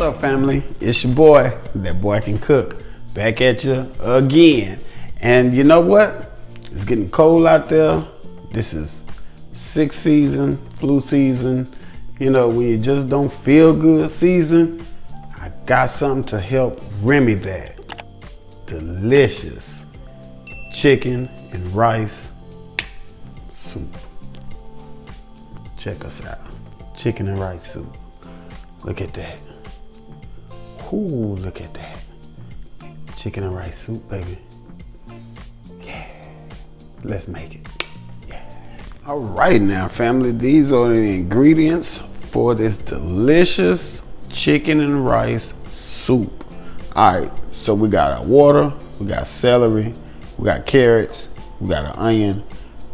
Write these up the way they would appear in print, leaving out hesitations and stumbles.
up, family? It's your boy, that boy can cook, back at you again. And you know what? It's getting cold out there. This is sick season, flu season. You know, when you just don't feel good season, I got something to help remedy that. Delicious chicken and rice soup. Check us out. Chicken and rice soup. Look at that. Ooh, look at that. Chicken and rice soup, baby. Yeah. Let's make it. Yeah. All right now, family. These are the ingredients for this delicious chicken and rice soup. All right, so we got our water, we got celery, we got carrots, we got an onion,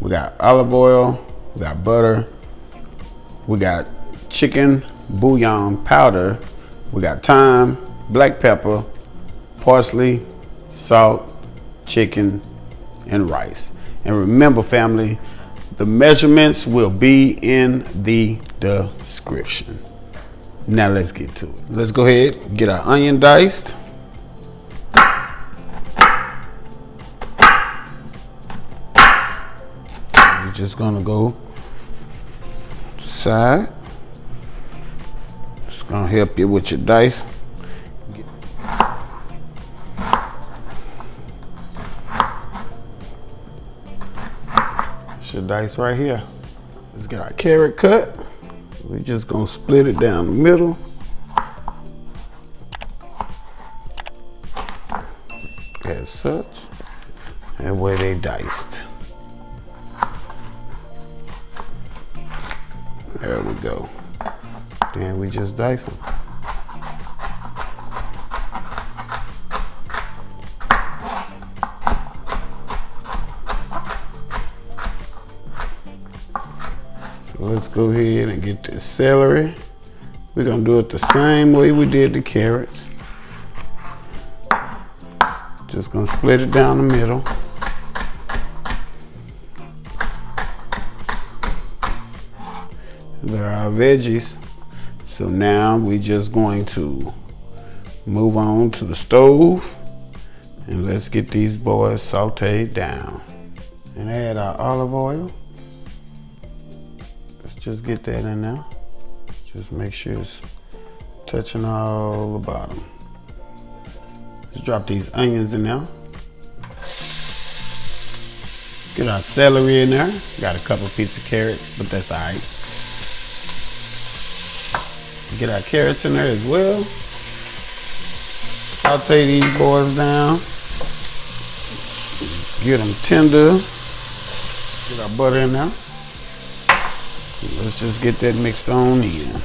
we got olive oil, we got butter, we got chicken bouillon powder, we got thyme, black pepper, parsley, salt, chicken, and rice. And remember, family, the measurements will be in the description. Now let's get to it. Let's go ahead and get our onion diced. We're just gonna go to the side. It's gonna help you with your dice. It's your dice right here. Let's get our carrot cut. We're just gonna split it down the middle. As such. And where they diced. There we go. Then we just dice them. So let's go ahead and get this celery. We're gonna do it the same way we did the carrots. Just gonna split it down the middle. There are our veggies. So now we're just going to move on to the stove and let's get these boys sauteed down. And add our olive oil. Let's just get that in there. Just make sure it's touching all the bottom. Let's drop these onions in there. Get our celery in there. Got a couple pieces of carrots, but that's all right. Get our carrots in there as well. Saute these boys down. Get them tender. Get our butter in there. Let's just get that mixed on in.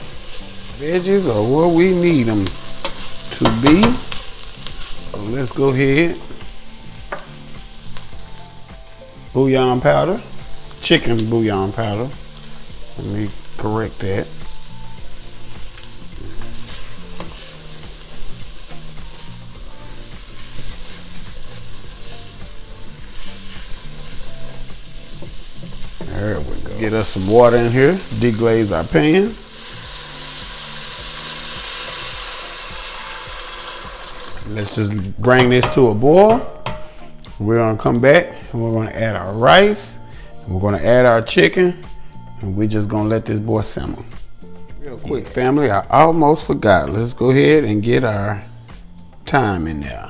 Veggies are what we need them to be. So let's go ahead. Bouillon powder. Chicken bouillon powder. Let me correct that. There we go. Get us some water in here. Deglaze our pan. Let's just bring this to a boil. We're gonna come back and we're gonna add our rice. And we're gonna add our chicken. And we're just gonna let this boy simmer. Real quick, family, I almost forgot. Let's go ahead and get our thyme in there.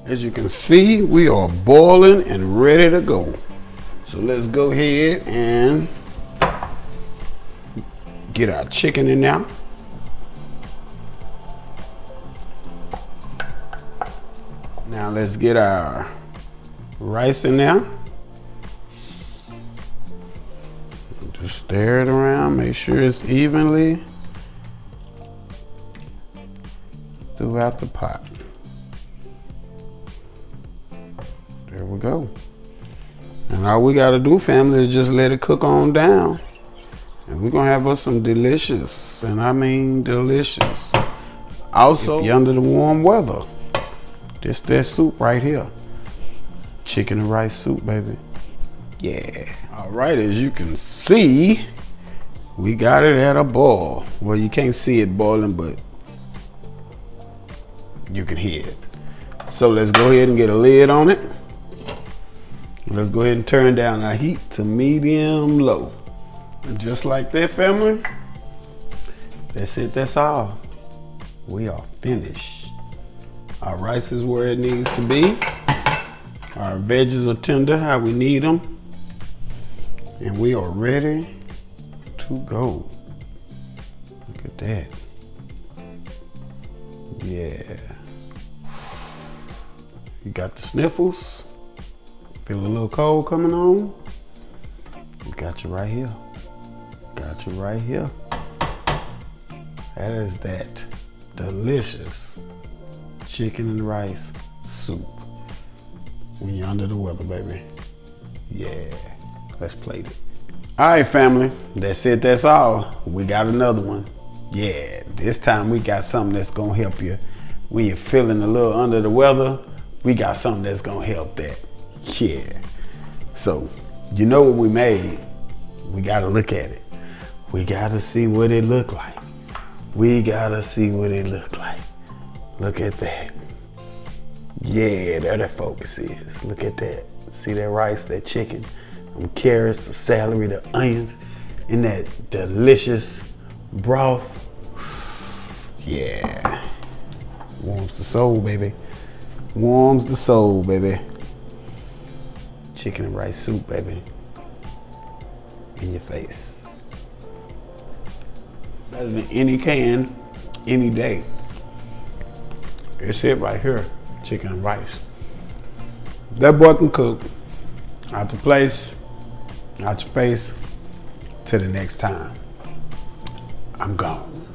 As you can see, we are boiling and ready to go. So let's go ahead and get our chicken in there. Now let's get our rice in there. Just stir it around, make sure it's evenly throughout the pot. There we go. And all we gotta do, family, is just let it cook on down. And we're gonna have us some delicious, and I mean delicious. Also, if you're under the warm weather, this that soup right here. Chicken and rice soup, baby. Yeah. All right, as you can see, We got it at a boil. Well, you can't see it boiling, but you can hear it. So let's go ahead and get a lid on it. Let's go ahead and turn down our heat to medium low. And just like that, family, that's it, that's all. We are finished. Our rice is where it needs to be. Our veggies are tender how we need them. And we are ready to go. Look at that. Yeah. You got the sniffles. Feel a little cold coming on. We got you right here. Got you right here. That is that delicious chicken and rice soup. When you're under the weather, baby. Yeah. Let's plate it. All right, family. That's it. That's all. We got another one. Yeah. This time we got something that's gonna help you when you're feeling a little under the weather. We got something that's gonna help that. Yeah. So, you know what we made. We gotta look at it. We gotta see what it look like. We gotta see what it look like. Look at that. Yeah, there that focus is. Look at that. See that rice, that chicken, them carrots, the celery, the onions, and that delicious broth. Yeah. Warms the soul, baby. Warms the soul, baby. Chicken and rice soup, baby. In your face. Better than any can, any day. It's it right here. Chicken and rice. That boy can cook. Out your place, out your face. Till the next time. I'm gone.